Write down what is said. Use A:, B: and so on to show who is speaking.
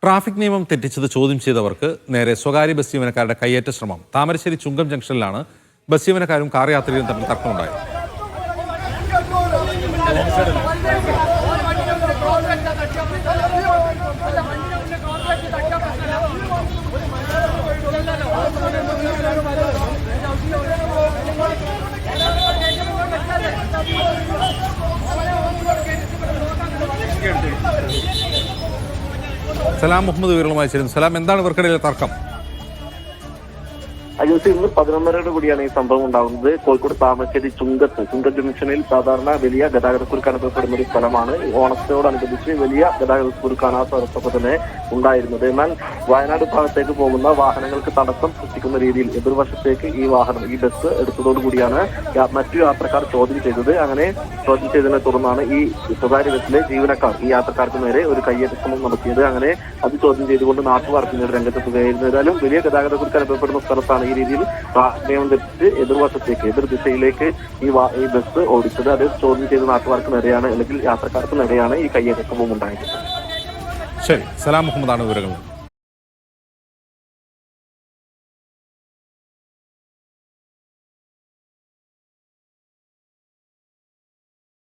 A: Traffic നിയമം തെറ്റിച്ചത് ചോദ്യം ചെയ്തവർക്ക് നേരെ സ്വകാര്യ ബസ് ജീവനക്കാരുടെ കയ്യേറ്റ ശ്രമം. താമരശ്ശേരി ചുങ്കം ജംഗ്ഷനിലാണ് ബസ് ജീവനക്കാരും കാർ യാത്രികരും തമ്മിൽ തർക്കമുണ്ടായത്. സലാം മുഹമ്മദ് വിവരങ്ങളുമായി ചേരുന്നു. സലാം, എന്താണ് ഇവർക്കിടയിലെ തർക്കം?
B: അജോസ്, ഇന്ന് 11:30 കൂടിയാണ് ഈ സംഭവം ഉണ്ടാകുന്നത്. കോഴിക്കോട് താമരശ്ശേരി ചുങ്കം ജംഗ്ഷനിൽ സാധാരണ വലിയ ഗതാഗതക്കുരുക്ക് അനുഭവപ്പെടുന്ന ഒരു സ്ഥലമാണ്. ഓണത്തോടനുബന്ധിച്ച് വലിയ ഗതാഗതക്കുരുക്കാണ് ആ സ്ഥലത്തൊക്കെ തന്നെ ഉണ്ടായിരുന്നത്. എന്നാൽ വയനാട് ഭാഗത്തേക്ക് പോകുന്ന വാഹനങ്ങൾക്ക് തടസ്സം സൃഷ്ടിക്കുന്ന രീതിയിൽ എതിർവശത്തേക്ക് ഈ ബസ് എടുത്തതോടുകൂടിയാണ് മറ്റു യാത്രക്കാർ ചോദ്യം ചെയ്തത്. അങ്ങനെ ചോദ്യം ചെയ്തതിനെ തുടർന്നാണ് ഈ സ്വകാര്യ ബസ്സിലെ ജീവനക്കാർ ഈ യാത്രക്കാർക്ക് നേരെ ഒരു കയ്യേറ്റ ശ്രമം നടത്തിയത്. അങ്ങനെ അത് ചോദ്യം ചെയ്തുകൊണ്ട് നാട്ടുകാർ പിന്നീട് രംഗത്തെത്തുകയായിരുന്നു. ഏതായാലും വലിയ ഗതാഗതക്കുരുക്ക് അനുഭവപ്പെടുന്ന സ്ഥലത്താണ് ഈ രീതിയിൽ നിയമം തെറ്റിച്ച് എതിർ ദിശയിലേക്ക് ഈ ബസ് ഓടിച്ചത്. അത് ചോദ്യം ചെയ്ത നാട്ടുകാർക്ക് നേരെയാണ്, അല്ലെങ്കിൽ യാത്രക്കാർക്ക് നേരെയാണ് ഈ കയ്യേറ്റ ശ്രമം ഉണ്ടായത്.
A: ശരി, സലാം മുഹമ്മദാണ് വിവരങ്ങൾ.